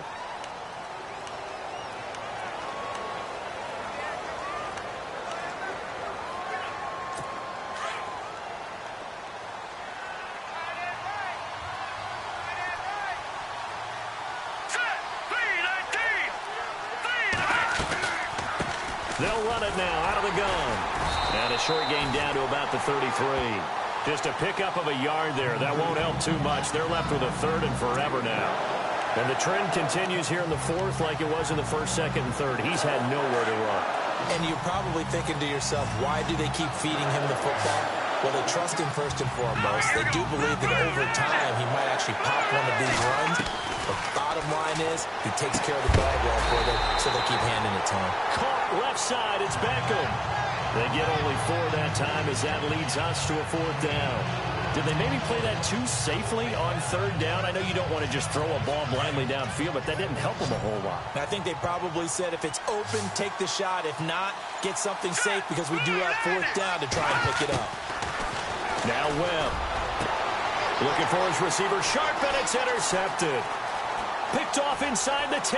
They'll run it now out of the gun. And a short gain down to about the 33. Just a pickup of a yard there. That won't help too much. They're left with a 3rd and forever now. And the trend continues here in the 4th like it was in the 1st, 2nd, and 3rd. He's had nowhere to run. And you're probably thinking to yourself, why do they keep feeding him the football? Well, they trust him first and foremost. They do believe that over time he might actually pop one of these runs. But bottom line is he takes care of the ball well for them, so they keep handing it to him. Caught left side. It's Beckham. They get only 4 that time as that leads us to a 4th down. Did they maybe play that too safely on 3rd down? I know you don't want to just throw a ball blindly downfield, but that didn't help them a whole lot. I think they probably said if it's open, take the shot. If not, get something safe because we do have 4th down to try and pick it up. Now Webb. Looking for his receiver. Sharp, and it's intercepted. Picked off inside the 10.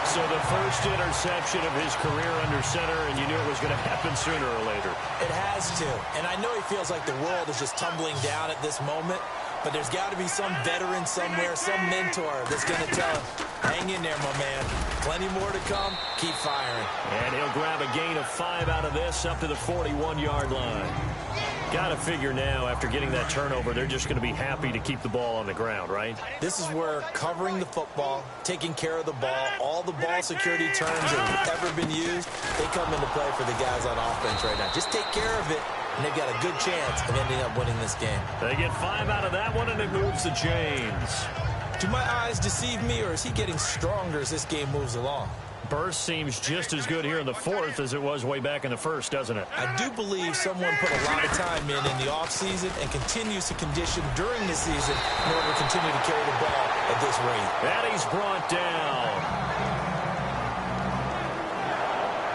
So the first interception of his career under center, and you knew it was going to happen sooner or later. It has to. And I know he feels like the world is just tumbling down at this moment, but there's got to be some veteran somewhere, some mentor that's going to tell him, hang in there, my man. Plenty more to come. Keep firing. And he'll grab a gain of 5 out of this up to the 41-yard line. Got to figure now, after getting that turnover, they're just going to be happy to keep the ball on the ground, right? This is where covering the football, taking care of the ball, all the ball security terms that have ever been used, they come into play for the guys on offense right now. Just take care of it, and they've got a good chance of ending up winning this game. They get 5 out of that one, and it moves to James. Do my eyes deceive me, or is he getting stronger as this game moves along? Burst seems just as good here in the 4th as it was way back in the 1st, doesn't it? I do believe someone put a lot of time in the offseason and continues to condition during the season in order to continue to carry the ball at this rate. And he's brought down.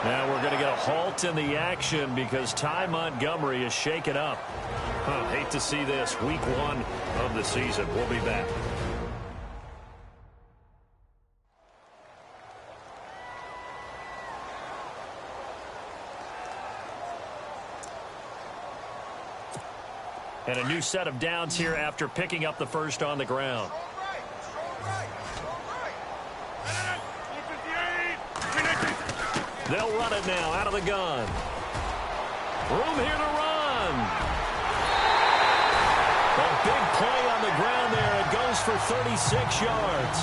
Now we're going to get a halt in the action because Ty Montgomery is shaken up. Hate to see this. Week 1 of the season. We'll be back. And a new set of downs here after picking up the first on the ground. They'll run it now out of the gun. Room here to run. A big play on the ground there. It goes for 36 yards.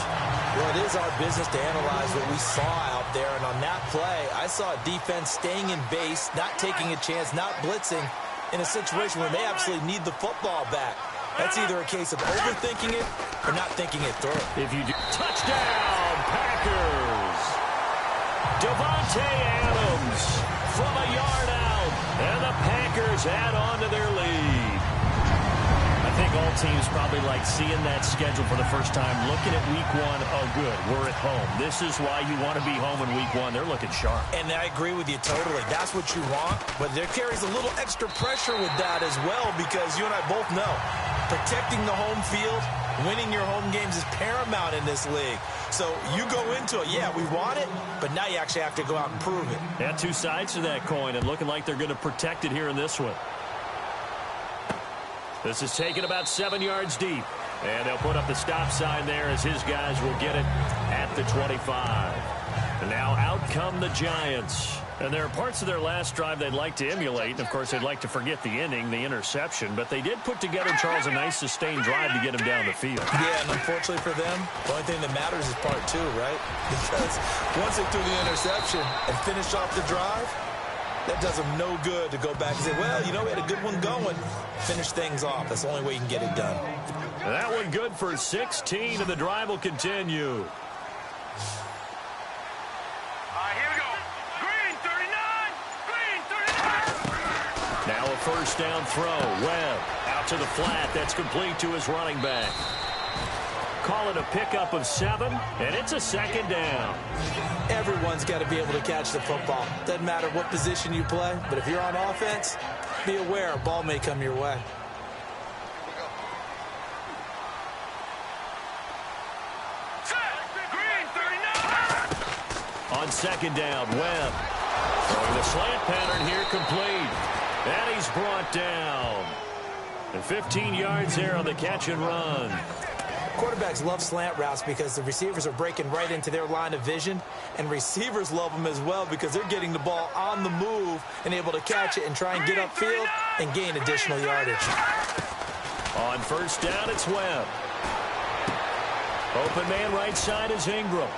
Well, it is our business to analyze what we saw out there. And on that play, I saw a defense staying in base, not taking a chance, not blitzing in a situation where they absolutely need the football back. That's either a case of overthinking it or not thinking it through. If you do, touchdown, Packers. Davante Adams from a yard out, and the Packers add on to their lead. I think all teams probably like seeing that schedule for the first time, looking at week 1. Oh, good, we're at home. This is why you want to be home in week 1. They're looking sharp. And I agree with you totally. That's what you want, but there carries a little extra pressure with that as well because you and I both know protecting the home field, winning your home games is paramount in this league. So you go into it, yeah, we want it, but now you actually have to go out and prove it. Yeah, two sides to that coin, and looking like they're going to protect it here in this one. This is taken about 7 yards deep. And they'll put up the stop sign there as his guys will get it at the 25. And now out come the Giants. And there are parts of their last drive they'd like to emulate. And, of course, they'd like to forget the ending, the interception. But they did put together, Charles, a nice sustained drive to get him down the field. Yeah, and unfortunately for them, the only thing that matters is part 2, right? Because once they threw the interception and finished off the drive, that does them no good to go back and say, well, you know, we had a good one going. Finish things off. That's the only way you can get it done. And that one good for 16, and the drive will continue. Here we go. Green 39. Green 39. Now a first down throw. Webb out to the flat. That's complete to his running back. Call it a pickup of 7, and it's a second down. Everyone's got to be able to catch the football. Doesn't matter what position you play, but if you're on offense, be aware a ball may come your way. Green 39. On second down, Webb throwing the slant pattern here complete. And he's brought down. And 15 yards there on the catch and run. Quarterbacks love slant routes because the receivers are breaking right into their line of vision, and receivers love them as well because they're getting the ball on the move and able to catch it and try and get upfield and gain additional yardage. On first down, it's Webb. Open man right side is Ingram.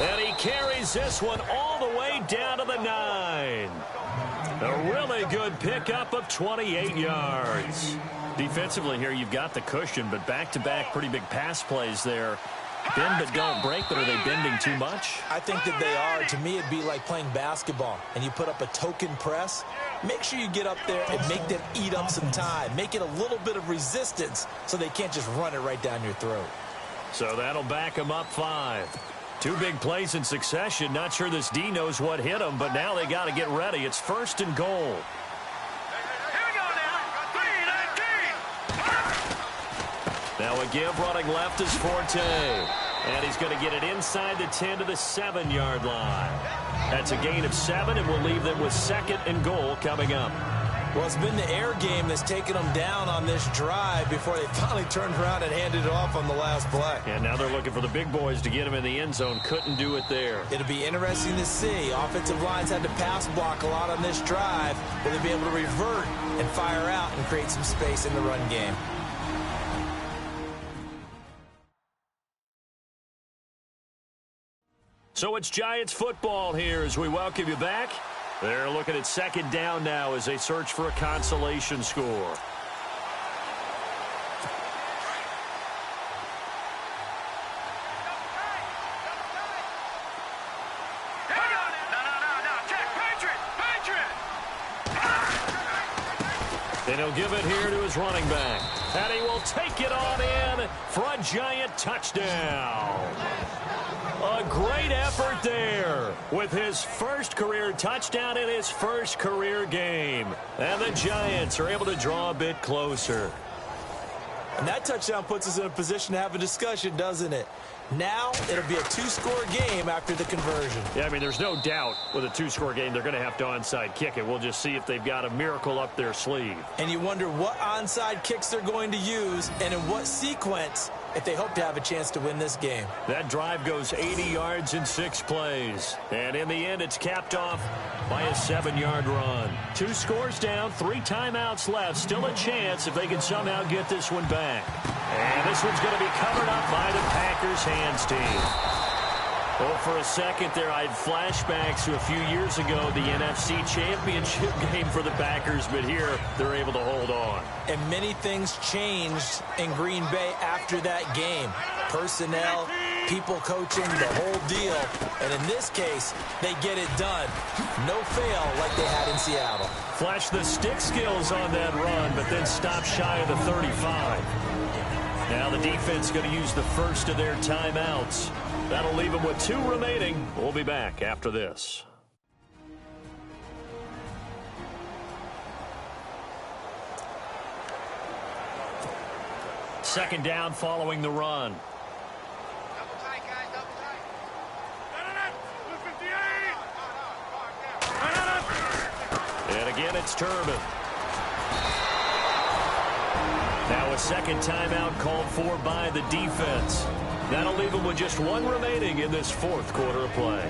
And he carries this one all the way down to the 9. A really good pickup of 28 yards. Defensively here, you've got the cushion, but back-to-back pretty big pass plays there. Bend but don't break, but are they bending too much? I think that they are. To me, it'd be like playing basketball, and you put up a token press. Make sure you get up there and make them eat up some time. Make it a little bit of resistance so they can't just run it right down your throat. So that'll back them up 5. 2 big plays in succession. Not sure this D knows what hit them, but now they got to get ready. It's first and goal. Now a give running left is Forte. And he's going to get it inside the 10 to the 7-yard line. That's a gain of 7, and we'll leave them with second and goal coming up. Well, it's been the air game that's taken them down on this drive before they finally turned around and handed it off on the last play. And now they're looking for the big boys to get them in the end zone. Couldn't do it there. It'll be interesting to see. Offensive lines had to pass block a lot on this drive. Will they be able to revert and fire out and create some space in the run game? So it's Giants football here as we welcome you back. They're looking at second down now as they search for a consolation score. And he'll give it here to his running back. And he will take it on in for a Giant touchdown. A great effort there with his first career touchdown in his first career game. And the Giants are able to draw a bit closer. And that touchdown puts us in a position to have a discussion, doesn't it? Now it'll be a two-score game after the conversion. Yeah, I mean, there's no doubt with a two-score game they're going to have to onside kick it. We'll just see if they've got a miracle up their sleeve. And you wonder what onside kicks they're going to use and in what sequence if they hope to have a chance to win this game. That drive goes 80 yards in 6 plays. And in the end, it's capped off by a 7-yard run. 2 scores down, 3 timeouts left. Still a chance if they can somehow get this one back. And this one's going to be covered up by the Packers hands team. Well, for a second there, I had flashbacks to a few years ago, the NFC Championship game for the Packers, but here they're able to hold on. And many things changed in Green Bay after that game. Personnel, people coaching, the whole deal. And in this case, they get it done. No fail like they had in Seattle. Flash the stick skills on that run, but then stop shy of the 35. Now the defense going to use the first of their timeouts. That'll leave them with 2 remaining. We'll be back after this. Second down following the run. Double tight, guys, double tight. And again, it's Turbin. Now a second timeout called for by the defense. That'll leave them with just 1 remaining in this 4th quarter of play.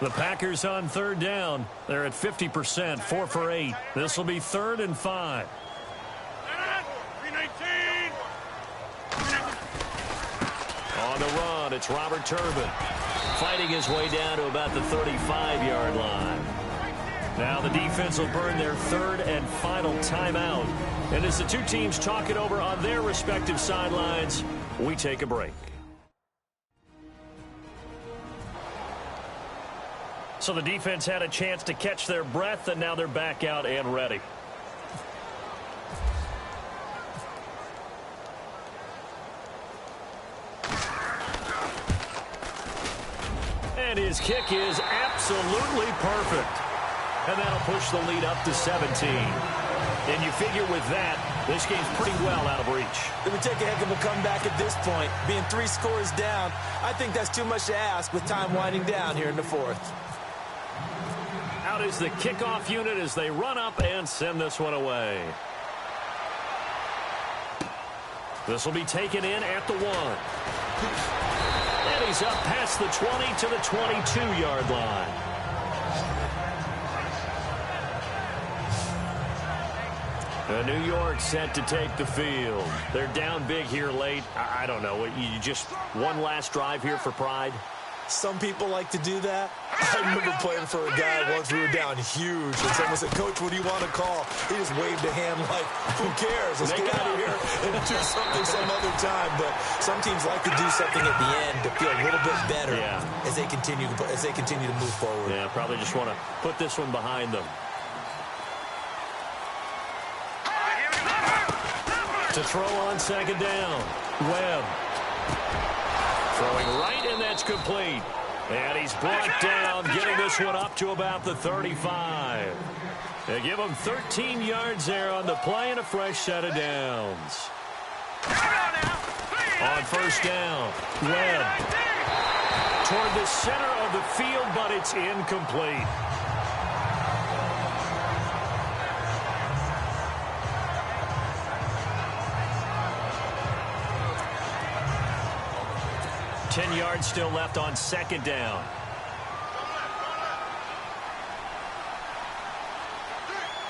The Packers on 3rd down. They're at 50%, 4 for 8. This will be 3rd and 5. On the run, it's Robert Turbin fighting his way down to about the 35-yard line. Now the defense will burn their 3rd and final timeout. And as the 2 teams talk it over on their respective sidelines, we take a break. So the defense had a chance to catch their breath, and now they're back out and ready. And his kick is absolutely perfect. And that'll push the lead up to 17. And you figure with that, this game's pretty well out of reach. It would take a heck of a comeback at this point. Being 3 scores down, I think that's too much to ask with time winding down here in the 4th. Out is the kickoff unit as they run up and send this one away. This will be taken in at the 1. And he's up past the 20 to the 22-yard line. New York set to take the field. They're down big here late. I don't know. You just one last drive here for pride? Some people like to do that. I remember playing for a guy once. We were down huge, and someone said, "Coach, what do you want to call?" He just waved a hand like, "Who cares? Let's get out of here and do something some other time." But some teams like to do something at the end to feel a little bit better as they continue to move forward. Yeah, probably just want to put this one behind them. To throw on 2nd down, Webb. Throwing right, and that's complete. And he's brought down, getting this one up to about the 35. They give him 13 yards there on the play and a fresh set of downs. On 1st down, Webb. Toward the center of the field, but it's incomplete. Ten yards still left on 2nd down.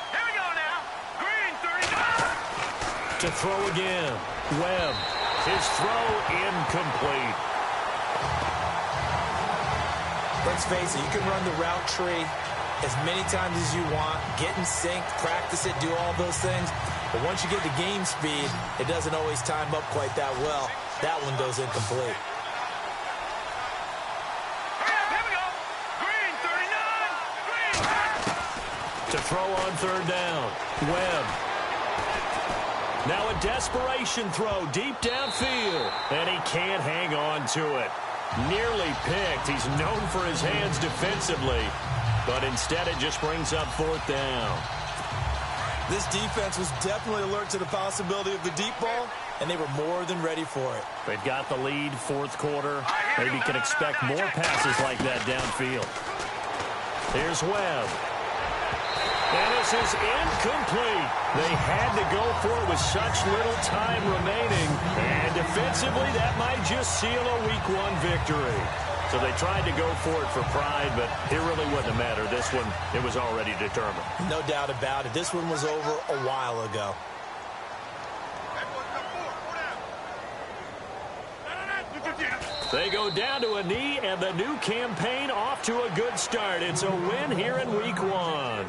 Here we go now. Green, 39. To throw again. Webb. His throw incomplete. Let's face it, you can run the route tree as many times as you want, get in sync, practice it, do all those things. But once you get to game speed, it doesn't always time up quite that well. That one goes incomplete. To throw on third down. Webb. Now a desperation throw deep downfield. And he can't hang on to it. Nearly picked. He's known for his hands defensively. But instead it just brings up fourth down. This defense was definitely alert to the possibility of the deep ball, and they were more than ready for it. They've got the lead fourth quarter. Maybe can expect more passes like that downfield. Here's Webb. And this is incomplete. They had to go for it with such little time remaining. And defensively, that might just seal a Week 1 victory. So they tried to go for it for pride, but it really wouldn't have mattered. This one, it was already determined. No doubt about it. This one was over a while ago. They go down to a knee, and the new campaign off to a good start. It's a win here in Week 1.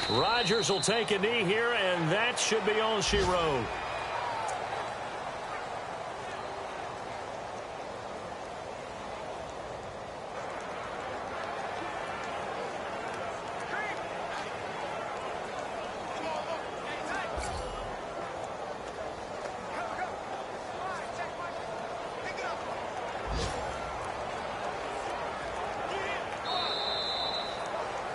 Rodgers will take a knee here, and that should be all she wrote.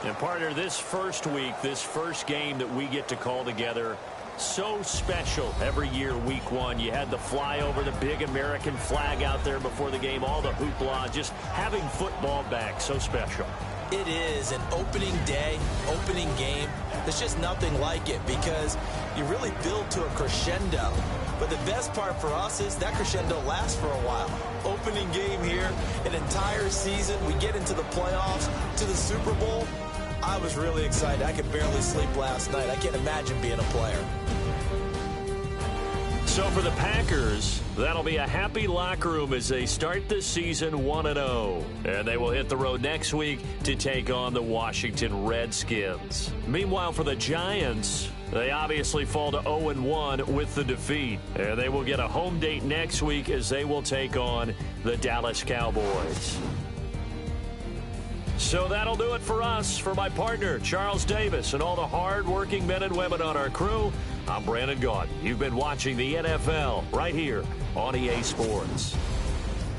And partner, this first week, this first game that we get to call together, so special every year, Week 1. You had the flyover, the big American flag out there before the game, all the hoopla, just having football back, so special. It is an opening day, opening game. There's just nothing like it because you really build to a crescendo. But the best part for us is that crescendo lasts for a while. Opening game here, an entire season. We get into the playoffs, to the Super Bowl. I was really excited. I could barely sleep last night. I can't imagine being a player. So for the Packers, that'll be a happy locker room as they start this season 1-0. And they will hit the road next week to take on the Washington Redskins. Meanwhile, for the Giants, they obviously fall to 0-1 with the defeat. And they will get a home date next week as they will take on the Dallas Cowboys. So that'll do it for us. For my partner, Charles Davis, and all the hard-working men and women on our crew, I'm Brandon Gaudin. You've been watching the NFL right here on EA Sports.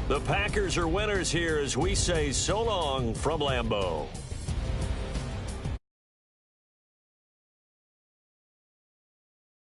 The Packers are winners here as we say so long from Lambeau.